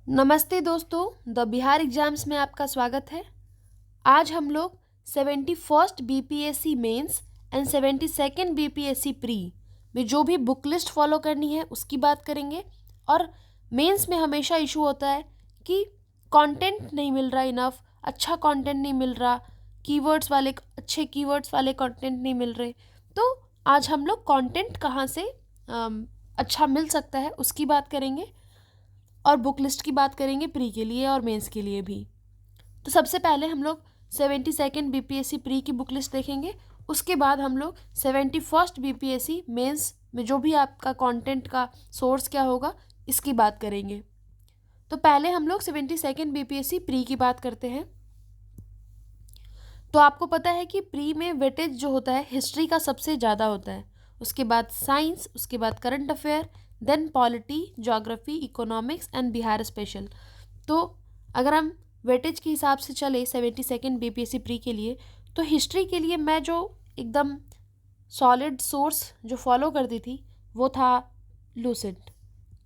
नमस्ते दोस्तों, the Bihar exams में आपका स्वागत है। आज हम लोग 71st BPSC mains and 72nd BPSC pre में जो भी बुक लिस्ट फॉलो करनी है उसकी बात करेंगे। और मेंस में हमेशा इशू होता है कि कंटेंट नहीं मिल रहा इनफ, अच्छा कंटेंट नहीं मिल रहा, अच्छे कीवर्ड्स वाले कंटेंट नहीं मिल रहे। तो आज हम लोग कंटेंट कहाँ से अच्छा मिल सकता है उसकी बात करेंगे और बुक लिस्ट की बात करेंगे प्री के लिए और मेंस के लिए भी। तो सबसे पहले हम लोग 72nd बीपीएससी प्री की बुक लिस्ट देखेंगे। उसके बाद हम लोग 71st बीपीएससी मेंस में जो भी आपका कंटेंट का सोर्स क्या होगा इसकी बात करेंगे। तो पहले हम लोग 72nd बीपीएससी प्री की बात करते हैं। तो आपको पता है कि प्री में वेटेज जो होता है हिस्ट्री का सबसे ज़्यादा होता है, उसके बाद साइंस, उसके बाद current affair, then polity, geography, economics and Bihar special. तो अगर हम वेटेज के हिसाब से चले 72nd बीपीएससी प्री के लिए, तो हिस्ट्री के लिए मैं जो एकदम सॉलिड सोर्स जो फॉलो करती थी वो था लूसेंट,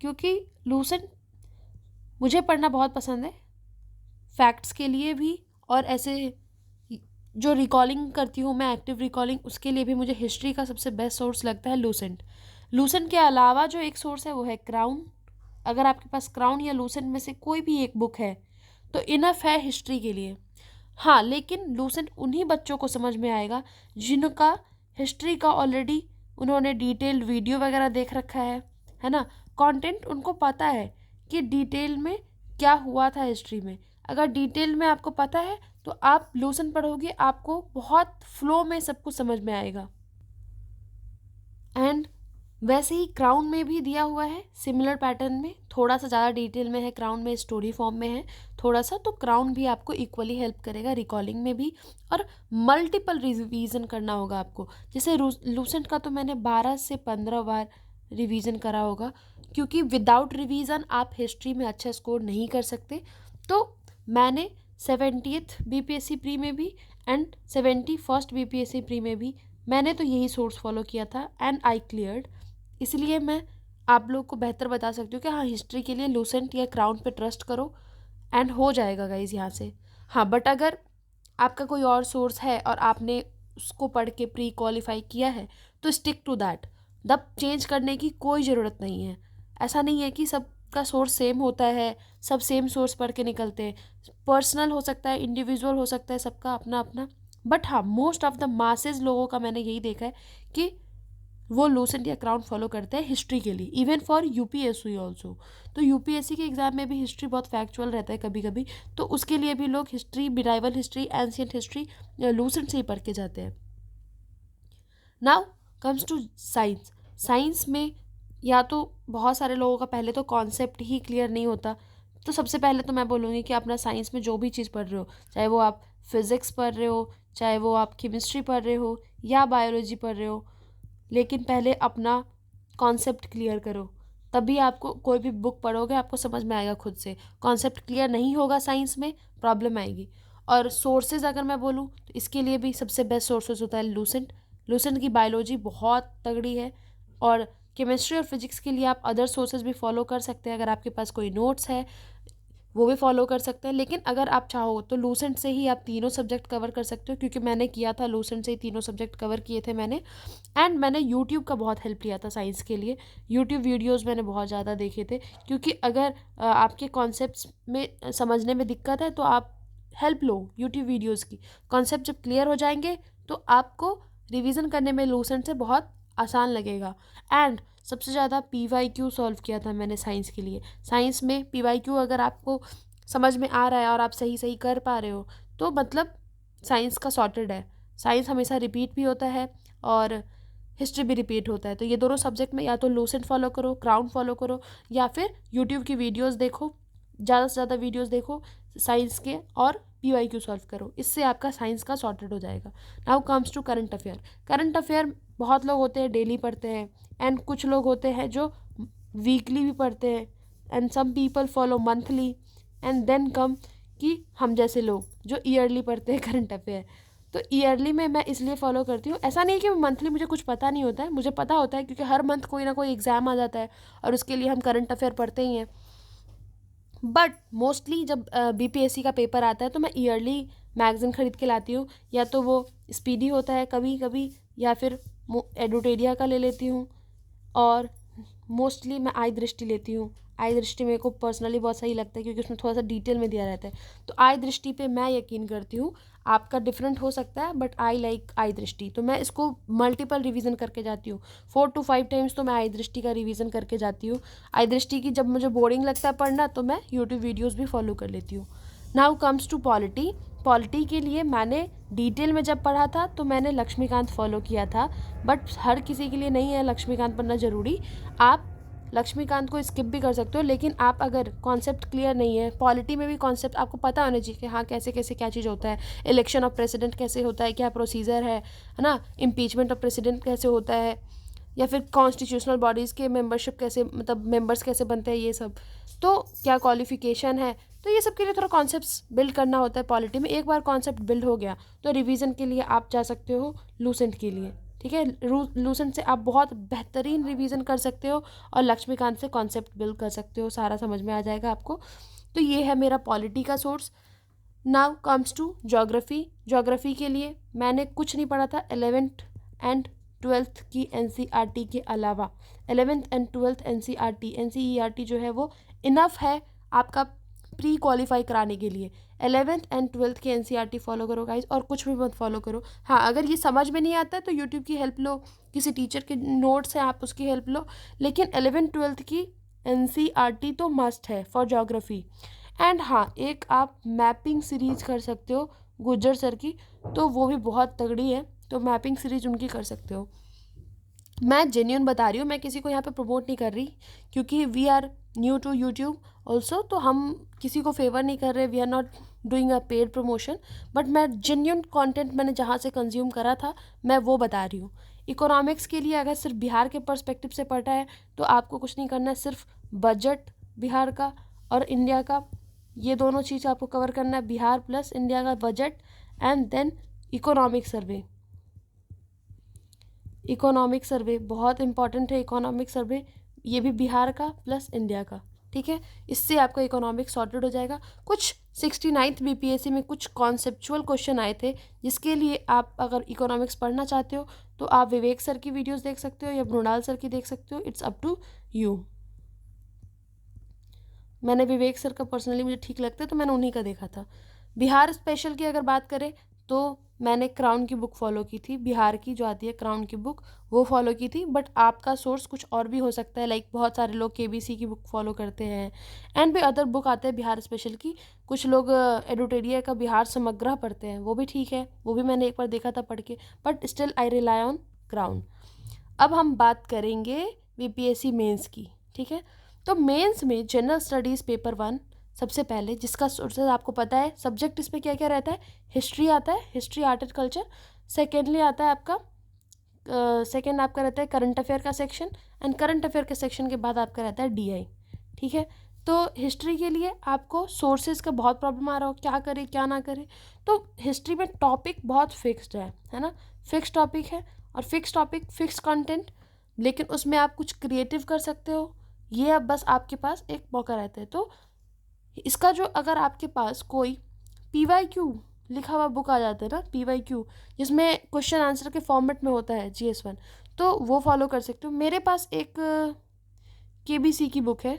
क्योंकि लूसेंट मुझे पढ़ना बहुत पसंद है, फैक्ट्स के लिए भी और ऐसे जो रिकॉलिंग करती हूँ मैं, एक्टिव रिकॉलिंग, उसके लिए भी मुझे हिस्ट्री का सबसे बेस्ट सोर्स लगता है लूसेंट। लूसेंट के अलावा जो एक सोर्स है वो है क्राउन। अगर आपके पास क्राउन या लूसेंट में से कोई भी एक बुक है तो इनफ है हिस्ट्री के लिए। हाँ, लेकिन लूसेंट उन्हीं बच्चों को समझ में आएगा जिनका हिस्ट्री का ऑलरेडी उन्होंने डिटेल्ड वीडियो वगैरह देख रखा है ना। कंटेंट उनको पता है कि डिटेल में क्या हुआ था हिस्ट्री में। अगर डिटेल में आपको पता है तो आप लूसेंट पढ़ोगे, आपको बहुत फ्लो में सब कुछ समझ में आएगा। एंड वैसे ही क्राउन में भी दिया हुआ है सिमिलर पैटर्न में, थोड़ा सा ज़्यादा डिटेल में है क्राउन में, स्टोरी फॉर्म में है थोड़ा सा, तो क्राउन भी आपको इक्वली हेल्प करेगा रिकॉलिंग में भी। और मल्टीपल रिवीजन करना होगा आपको। जैसे लूसेंट का तो मैंने 12 से 15 बार रिवीजन करा होगा, क्योंकि विदाउट रिवीजन आप हिस्ट्री में अच्छा स्कोर नहीं कर सकते। तो मैंने 70th बीपीएससी प्री में भी एंड 71st बीपीएससी प्री में भी मैंने तो यही सोर्स फॉलो किया था एंड आई क्लियर्ड। इसलिए मैं आप लोग को बेहतर बता सकती हूँ कि हाँ, हिस्ट्री के लिए लूसेंट या क्राउन पे ट्रस्ट करो एंड हो जाएगा गाइज यहाँ से। हाँ, बट अगर आपका कोई और सोर्स है और आपने उसको पढ़ के प्री क्वालिफाई किया है तो स्टिक टू दैट। दब चेंज करने की कोई ज़रूरत नहीं है। ऐसा नहीं है कि सबका सोर्स सेम होता है, सब सेम सोर्स पढ़ के निकलते हैं। पर्सनल हो सकता है, इंडिविजुअल हो सकता है, सबका अपना अपना। बट हाँ, मोस्ट ऑफ द मासेज लोगों का मैंने यही देखा है कि वो लूसेंट या क्राउन फॉलो करते हैं हिस्ट्री के लिए, इवन फॉर यूपीएससी ऑल्सो। तो यूपीएससी के एग्जाम में भी हिस्ट्री बहुत फैक्चुअल रहता है कभी कभी, तो उसके लिए भी लोग history, medieval history, ancient history Lucent से ही पढ़ के जाते हैं। Now comes to science. Science में या तो बहुत सारे लोगों का पहले तो कॉन्सेप्ट ही क्लियर नहीं होता। तो सबसे पहले तो मैं बोलूँगी कि अपना साइंस में जो भी चीज़ पढ़ रहे हो, चाहे वो आप फिज़िक्स पढ़ रहे हो, चाहे वो आप केमिस्ट्री पढ़ रहे हो या बायोलॉजी पढ़ रहे हो, लेकिन पहले अपना कॉन्सेप्ट क्लियर करो, तभी आपको कोई भी बुक पढ़ोगे आपको समझ में आएगा खुद से। कॉन्सेप्ट क्लियर नहीं होगा साइंस में, प्रॉब्लम आएगी। और सोर्सेज अगर मैं बोलूँ तो इसके लिए भी सबसे बेस्ट सोर्सेज होता है लूसेंट। लूसेंट की बायोलॉजी बहुत तगड़ी है। और केमिस्ट्री और फिजिक्स के लिए आप अदर सोर्सेज भी फॉलो कर सकते हैं, अगर आपके पास कोई नोट्स है वो भी फॉलो कर सकते हैं। लेकिन अगर आप चाहो तो लूसेंट से ही आप तीनों सब्जेक्ट कवर कर सकते हो, क्योंकि मैंने किया था लूसेंट से ही तीनों सब्जेक्ट कवर किए थे मैंने। एंड मैंने यूट्यूब का बहुत हेल्प लिया था साइंस के लिए। यूट्यूब वीडियोस मैंने बहुत ज़्यादा देखे थे, क्योंकि अगर आपके कॉन्सेप्ट्स में समझने में दिक्कत है तो आप हेल्प लो यूट्यूब वीडियोज़ की। कॉन्सेप्ट जब क्लियर हो जाएंगे तो आपको रिविज़न करने में लूसेंट से बहुत आसान लगेगा। एंड सबसे ज़्यादा PYQ सॉल्व किया था मैंने साइंस के लिए। साइंस में PYQ अगर आपको समझ में आ रहा है और आप सही सही कर पा रहे हो तो मतलब साइंस का सॉर्टेड है। साइंस हमेशा रिपीट भी होता है और हिस्ट्री भी रिपीट होता है। तो ये दोनों सब्जेक्ट में या तो लूसेंट फॉलो करो, क्राउन फॉलो करो, या फिर यूट्यूब की वीडियोस देखो, ज़्यादा से ज़्यादा वीडियोस देखो साइंस के और PYQ सॉल्व करो। इससे आपका साइंस का सॉर्टेड हो जाएगा। Now comes to current affair. Current affair बहुत लोग होते हैं डेली पढ़ते हैं, एंड कुछ लोग होते हैं जो वीकली भी पढ़ते हैं, and some people follow monthly, and then come कि हम जैसे लोग जो ईयरली पढ़ते हैं करंट अफेयर। तो ईयरली में मैं इसलिए फॉलो करती हूँ, ऐसा नहीं कि मंथली मुझे कुछ पता नहीं होता है, मुझे पता होता है, क्योंकि हर मंथ कोई ना कोई एग्ज़ाम आ जाता है और उसके लिए हम करंट अफेयर पढ़ते ही हैं। बट मोस्टली जब बीपीएससी का पेपर आता है तो मैं ईयरली मैगज़ीन ख़रीद के लाती हूँ, या तो वो स्पीडी होता है कभी कभी, या फिर एडुटेरिया का ले लेती हूँ, और मोस्टली मैं आई दृष्टि लेती हूँ। आई दृष्टि मेरे को पर्सनली बहुत सही लगता है क्योंकि उसमें थोड़ा सा डिटेल में दिया रहता है, तो आई दृष्टि पे मैं यकीन करती हूँ। आपका डिफरेंट हो सकता है बट आई लाइक आई दृष्टि, तो मैं इसको मल्टीपल रिवीजन करके जाती हूँ। 4 to 5 टाइम्स तो मैं आई दृष्टि का रिवीजन करके जाती हूँ। आई दृष्टि की जब मुझे बोरिंग लगता है पढ़ना तो मैं यूट्यूब वीडियोज़ भी फॉलो कर लेती हूँ। Now comes to polity. Polity के लिए मैंने डिटेल में जब पढ़ा था तो मैंने लक्ष्मीकांत फॉलो किया था, बट हर किसी के लिए नहीं है लक्ष्मीकांत पढ़ना ज़रूरी। आप लक्ष्मीकांत को स्किप भी कर सकते हो, लेकिन आप अगर कॉन्सेप्ट क्लियर नहीं है, पॉलिटी में भी कॉन्सेप्ट आपको पता होना चाहिए कि हाँ कैसे कैसे क्या चीज़ होता है, इलेक्शन ऑफ प्रेसिडेंट कैसे होता है, क्या प्रोसीजर है ना, इम्पीचमेंट ऑफ प्रेसिडेंट कैसे होता है, या फिर कॉन्स्टिट्यूशनल बॉडीज़ के मेंबरशिप कैसे, मतलब मेंबर्स कैसे बनते हैं, ये सब, तो क्या क्वालिफिकेशन है, तो ये सब के लिए थोड़ा कॉन्सेप्ट्स बिल्ड करना होता है पॉलिटी में। एक बार कॉन्सेप्ट बिल्ड हो गया तो रिवीजन के लिए आप जा सकते हो लूसेंट के लिए, ठीक है। लूसेंट से आप बहुत बेहतरीन रिवीजन कर सकते हो और लक्ष्मीकांत से कॉन्सेप्ट बिल्ड कर सकते हो, सारा समझ में आ जाएगा आपको। तो ये है मेरा पॉलिटी का source. Now comes to geography. Geography के लिए मैंने कुछ नहीं पढ़ा था 11th एंड 12th की एनसीईआरटी के अलावा। 11th एंड 12th एनसीईआरटी जो है वो इनफ है आपका प्री क्वालिफाई कराने के लिए। 11th एंड 12th की एनसीईआरटी फॉलो करो गाइज, और कुछ भी मत फॉलो करो। हाँ, अगर ये समझ में नहीं आता है तो यूट्यूब की हेल्प लो, किसी टीचर के नोट्स हैं आप उसकी हेल्प लो, लेकिन 11th 12th की एनसीईआरटी तो मस्ट है फॉर ज्योग्राफी। एंड हाँ, एक आप मैपिंग सीरीज कर सकते हो गुज्जर सर की, तो वो भी बहुत तगड़ी है, तो मैपिंग सीरीज उनकी कर सकते हो। मैं जेन्यून बता रही हूँ, मैं किसी को यहाँ पे प्रमोट नहीं कर रही, क्योंकि we are new to YouTube also, तो हम किसी को फेवर नहीं कर रहे, we are not doing a paid promotion, but मैं जेन्यून कंटेंट मैंने जहाँ से कंज्यूम करा था मैं वो बता रही हूँ। इकोनॉमिक्स के लिए अगर सिर्फ बिहार के पर्सपेक्टिव से पढ़ा है तो आपको कुछ नहीं करना है, सिर्फ बजट बिहार का और इंडिया का, ये दोनों चीज़ आपको कवर करना है, बिहार प्लस इंडिया का budget, and then economic survey. Economic survey बहुत इंपॉर्टेंट है, इकोनॉमिक सर्वे ये भी बिहार का प्लस इंडिया का, ठीक है। इससे आपका इकोनॉमिक सॉर्टेड हो जाएगा। कुछ 69th बीपीएससी में कुछ कॉन्सेप्चुअल क्वेश्चन आए थे, जिसके लिए आप अगर इकोनॉमिक्स पढ़ना चाहते हो तो आप विवेक सर की वीडियोस देख सकते हो या मृणाल सर की देख सकते हो, इट्स अप टू यू। मैंने विवेक सर का पर्सनली मुझे ठीक लगता है तो मैंने उन्हीं का देखा था। बिहार स्पेशल की अगर बात करें तो मैंने क्राउन की बुक फॉलो की थी, बिहार की जो आती है क्राउन की बुक वो फॉलो की थी, बट आपका सोर्स कुछ और भी हो सकता है। लाइक बहुत सारे लोग केबीसी की बुक फॉलो करते हैं, एंड भी अदर बुक आते हैं बिहार स्पेशल की। कुछ लोग एडुटेरिया का बिहार समग्र पढ़ते हैं, वो भी ठीक है, वो भी मैंने एक बार देखा था पढ़ के, but still I rely on crown. अब हम बात करेंगे बीपीएससी मेंस की, ठीक है। तो मेंस में जनरल स्टडीज़ पेपर 1 सबसे पहले, जिसका सोर्सेज आपको पता है, सब्जेक्ट इसमें क्या क्या रहता है, हिस्ट्री आता है, history art and culture. Secondly आता है आपका सेकेंड आपका रहता है करंट अफेयर का सेक्शन, एंड करंट अफेयर के सेक्शन के बाद आपका रहता है डीआई, ठीक है। तो हिस्ट्री के लिए आपको सोर्सेज का बहुत प्रॉब्लम आ रहा हो, क्या करे क्या ना करे, तो हिस्ट्री में टॉपिक बहुत फिक्स्ड है ना, फिक्स टॉपिक है, और फिक्स टॉपिक फिक्स कंटेंट, लेकिन उसमें आप कुछ क्रिएटिव कर सकते हो, ये अब बस आपके पास एक मौका रहता है। तो इसका जो, अगर आपके पास कोई PYQ लिखा हुआ बुक आ जाता है ना, PYQ, जिसमें क्वेश्चन आंसर के फॉर्मेट में होता है GS1, तो वो फॉलो कर सकते हो। मेरे पास एक KBC की बुक है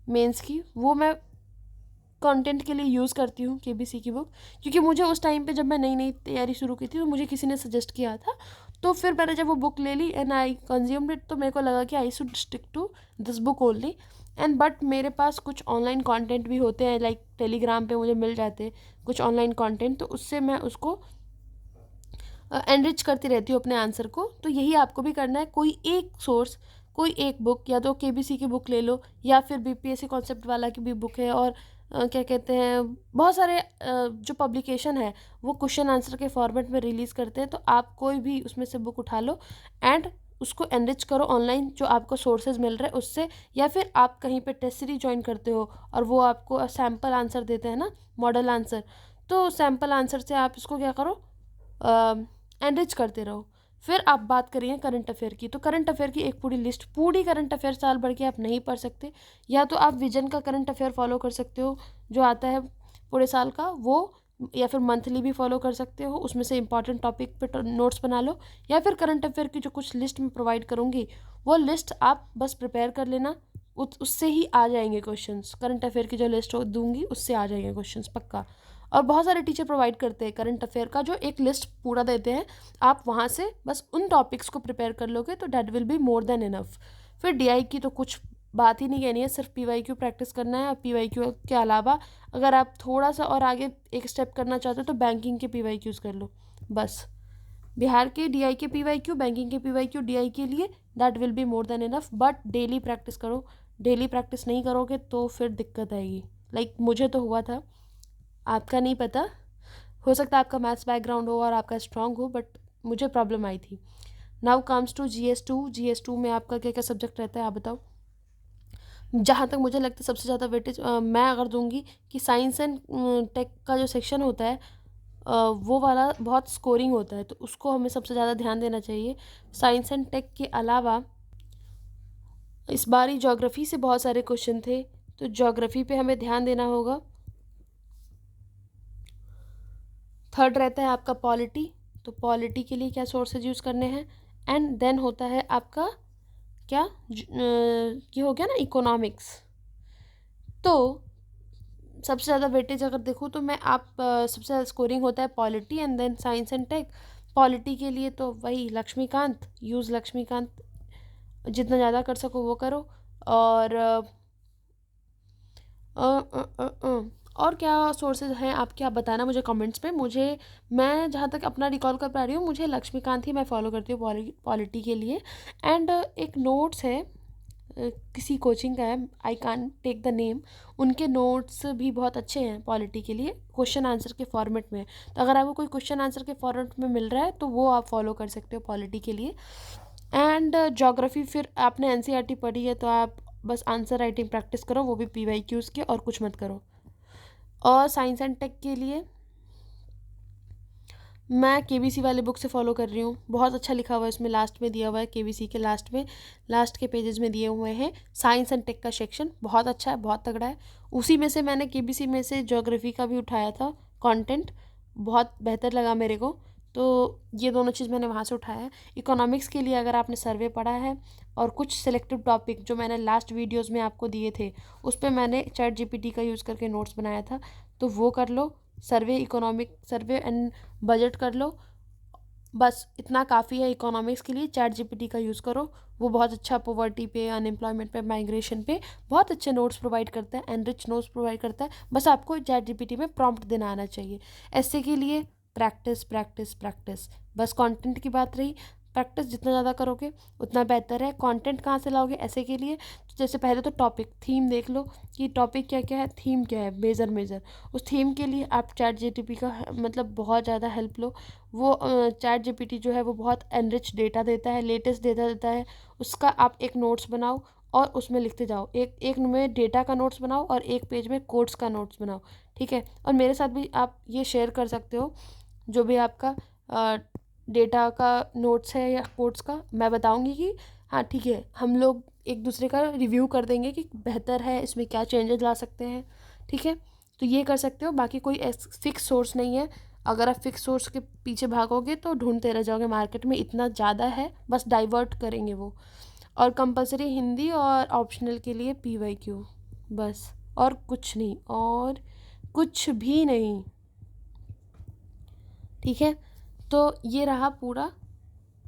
मेंस की, वो मैं कंटेंट के लिए यूज़ करती हूँ KBC की बुक, क्योंकि मुझे उस टाइम पे जब मैं नई नई तैयारी शुरू की थी तो मुझे किसी ने सजेस्ट किया था, तो फिर मैंने जब वो बुक ले ली एंड आई कंज्यूम्ड इट, तो मेरे को लगा कि I should stick to this book only. And but मेरे पास कुछ ऑनलाइन कंटेंट भी होते हैं, लाइक टेलीग्राम पे मुझे मिल जाते हैं कुछ ऑनलाइन कंटेंट, तो उससे मैं उसको एनरिच करती रहती हूँ अपने आंसर को। तो यही आपको भी करना है, कोई एक सोर्स, कोई एक बुक, या तो KBC की बुक ले लो या फिर BPSC कॉन्सेप्ट वाला की भी बुक है, और क्या कहते हैं, बहुत सारे जो पब्लिकेशन है वो क्वेश्चन आंसर के फॉर्मेट में रिलीज़ करते हैं, तो आप कोई भी उसमें से बुक उठा लो एंड उसको एनरिच करो ऑनलाइन जो आपको सोर्सेज मिल रहे हैं उससे, या फिर आप कहीं पे टेस्ट सीरीज ज्वाइन करते हो और वो आपको सैम्पल आंसर देते हैं ना, मॉडल आंसर, तो सैम्पल आंसर से आप इसको क्या करो, एनरिच करते रहो। फिर आप बात करिए करंट अफेयर की, तो करंट अफेयर की एक पूरी लिस्ट, पूरी करंट अफेयर साल भर के आप नहीं पढ़ सकते। या तो आप विजन का करंट अफेयर फॉलो कर सकते हो जो आता है पूरे साल का वो, या फिर मंथली भी फॉलो कर सकते हो, उसमें से इंपॉर्टेंट टॉपिक पे नोट्स बना लो। या फिर करंट अफेयर की जो कुछ लिस्ट मैं प्रोवाइड करूँगी वो लिस्ट आप बस प्रिपेयर कर लेना, उससे ही आ जाएंगे क्वेश्चंस। करंट अफेयर की जो लिस्ट दूंगी उससे आ जाएंगे क्वेश्चंस पक्का। और बहुत सारे टीचर प्रोवाइड करते हैं करंट अफेयर का जो एक लिस्ट पूरा देते हैं, आप वहाँ से बस उन टॉपिक्स को प्रिपेयर कर लोगे तो that will be more than enough. फिर डीआई की तो कुछ बात ही नहीं कहनी है, सिर्फ पीवाईक्यू प्रैक्टिस करना है। और पीवाईक्यू के अलावा अगर आप थोड़ा सा और आगे एक स्टेप करना चाहते हो तो बैंकिंग के पीवाईक्यूज़ कर लो बस। बिहार के डीआई के पीवाईक्यू, बैंकिंग के पीवाईक्यू डीआई के लिए, that will be more than enough. But daily practice करो, डेली प्रैक्टिस नहीं करोगे तो फिर दिक्कत आएगी। लाइक मुझे तो हुआ था, आपका नहीं पता, हो सकता है आपका मैथ्स बैकग्राउंड हो और आपका स्ट्रांग हो, बट मुझे प्रॉब्लम आई थी। Now comes to GS two में आपका क्या क्या सब्जेक्ट रहता है आप बताओ। जहाँ तक मुझे लगता है सबसे ज़्यादा वेटेज मैं अगर दूंगी कि साइंस एंड टेक का जो सेक्शन होता है वो वाला बहुत स्कोरिंग होता है, तो उसको हमें सबसे ज़्यादा ध्यान देना चाहिए। साइंस एंड टेक के अलावा इस बार ही ज्योग्राफी से बहुत सारे क्वेश्चन थे, तो ज्योग्राफी पे हमें ध्यान देना होगा। थर्ड रहता है आपका पॉलिटी, तो पॉलिटी के लिए क्या सोर्सेज यूज़ करने हैं। एंड देन होता है आपका क्या ये हो गया ना इकोनॉमिक्स। तो सबसे ज़्यादा वेटेज अगर देखूँ तो मैं आप सबसे ज़्यादा स्कोरिंग होता है polity and then science and tech. Polity के लिए तो वही लक्ष्मीकांत, यूज़ लक्ष्मीकांत, जितना ज़्यादा कर सको वो करो। और और क्या सोर्सेज हैं आपके, आप बताना मुझे कमेंट्स पे। मैं जहाँ तक अपना रिकॉल कर पा रही हूँ मुझे लक्ष्मीकांत ही मैं फॉलो करती हूँ पॉलिटी के लिए। एंड एक नोट्स है किसी कोचिंग का है, आई कान टेक द नेम, उनके नोट्स भी बहुत अच्छे हैं पॉलिटी के लिए, क्वेश्चन आंसर के फॉर्मेट में। तो अगर आपको कोई क्वेश्चन आंसर के फॉर्मेट में मिल रहा है तो वो आप फॉलो कर सकते हो पॉलिटी के लिए। एंड ज्योग्राफी फिर आपने एनसीईआरटी पढ़ी है तो आप बस आंसर राइटिंग प्रैक्टिस करो, वो भी पीवाईक्यूज़ के, और कुछ मत करो। और साइंस एंड टेक के लिए मैं केबीसी वाले बुक से फॉलो कर रही हूँ, बहुत अच्छा लिखा हुआ है इसमें, लास्ट में दिया हुआ है केबीसी के लास्ट में, लास्ट के पेजेस में दिए हुए हैं साइंस एंड टेक का सेक्शन, बहुत अच्छा है, बहुत तगड़ा है। उसी में से मैंने केबीसी में से ज्योग्राफी का भी उठाया था कंटेंट, बहुत बेहतर लगा मेरे को, तो ये दोनों चीज़ मैंने वहाँ से उठाया है। इकोनॉमिक्स के लिए अगर आपने सर्वे पढ़ा है और कुछ सिलेक्टिव टॉपिक जो मैंने लास्ट वीडियोज़ में आपको दिए थे उस पर मैंने चैट जीपीटी का यूज़ करके नोट्स बनाया था, तो वो कर लो। सर्वे, इकोनॉमिक सर्वे एंड बजट कर लो, बस इतना काफ़ी है इकोनॉमिक्स के लिए। चैट जीपीटी का यूज़ करो, वो बहुत अच्छा पॉवर्टी पे, अनएम्प्लॉयमेंट पे, माइग्रेशन पे बहुत अच्छे नोट्स प्रोवाइड करता है, एनरिच नोट्स प्रोवाइड करता है। बस आपको चैट जीपीटी में प्रॉम्प्ट देना आना चाहिए। ऐसे के लिए प्रैक्टिस प्रैक्टिस प्रैक्टिस, बस कंटेंट की बात रही, प्रैक्टिस जितना ज़्यादा करोगे उतना बेहतर है। कंटेंट कहाँ से लाओगे ऐसे के लिए, तो जैसे पहले तो टॉपिक थीम देख लो कि टॉपिक क्या क्या है, थीम क्या है, मेजर उस थीम के लिए आप चैट जीपीटी का मतलब बहुत ज़्यादा हेल्प लो। वो चैट जीपीटी जो है वो बहुत एनरिच डेटा देता है, लेटेस्ट डेटा देता है, उसका आप एक नोट्स बनाओ और उसमें लिखते जाओ, एक एक में डेटा का नोट्स बनाओ और एक पेज में कोड्स का नोट्स बनाओ, ठीक है। और मेरे साथ भी आप ये शेयर कर सकते हो, जो भी आपका डेटा का नोट्स है या कोड्स का, मैं बताऊंगी कि हाँ ठीक है, हम लोग एक दूसरे का रिव्यू कर देंगे कि बेहतर है, इसमें क्या चेंजेस ला सकते हैं, ठीक है। तो ये कर सकते हो, बाकी कोई फिक्स सोर्स नहीं है। अगर आप फिक्स सोर्स के पीछे भागोगे तो ढूंढते रह जाओगे मार्केट में, इतना ज़्यादा है, बस डाइवर्ट करेंगे वो। और कंपलसरी हिंदी और ऑप्शनल के लिए पीवाईक्यू, बस, और कुछ नहीं, और कुछ भी नहीं, ठीक है। तो ये रहा पूरा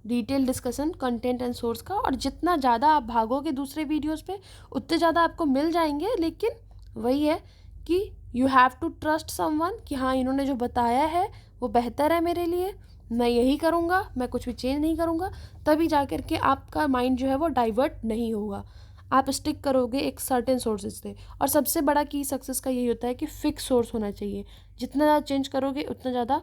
detail discussion content and source का। और जितना ज़्यादा आप भागोगे दूसरे वीडियोस पे उतने ज़्यादा आपको मिल जाएंगे, लेकिन वही है कि you have to trust someone कि हाँ इन्होंने जो बताया है वो बेहतर है मेरे लिए, मैं यही करूँगा, मैं कुछ भी चेंज नहीं करूँगा, तभी जा कर के आपका माइंड जो है वो डाइवर्ट नहीं होगा, आप स्टिक करोगे एक सर्टेन सोर्सेज से। और सबसे बड़ा की सक्सेस का यही होता है कि फिक्स सोर्स होना चाहिए, जितना ज़्यादा चेंज करोगे उतना ज़्यादा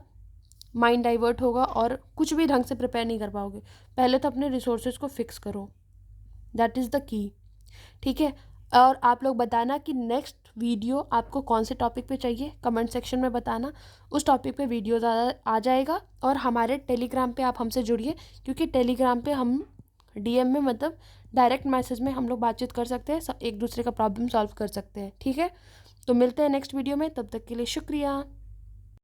माइंड डाइवर्ट होगा और कुछ भी ढंग से प्रिपेयर नहीं कर पाओगे। पहले तो अपने रिसोर्सेज को फिक्स करो, दैट इज़ द की, ठीक है। और आप लोग बताना कि नेक्स्ट वीडियो आपको कौन से टॉपिक पे चाहिए, कमेंट सेक्शन में बताना। उस टॉपिक पे वीडियो ज़्यादा आ जाएगा। और हमारे टेलीग्राम पे आप हमसे जुड़िए, क्योंकि टेलीग्राम पे हम DM में मतलब डायरेक्ट मैसेज में हम लोग बातचीत कर सकते हैं, एक दूसरे का प्रॉब्लम सॉल्व कर सकते हैं। ठीक है, तो मिलते हैं नेक्स्ट वीडियो में, तब तक के लिए शुक्रिया।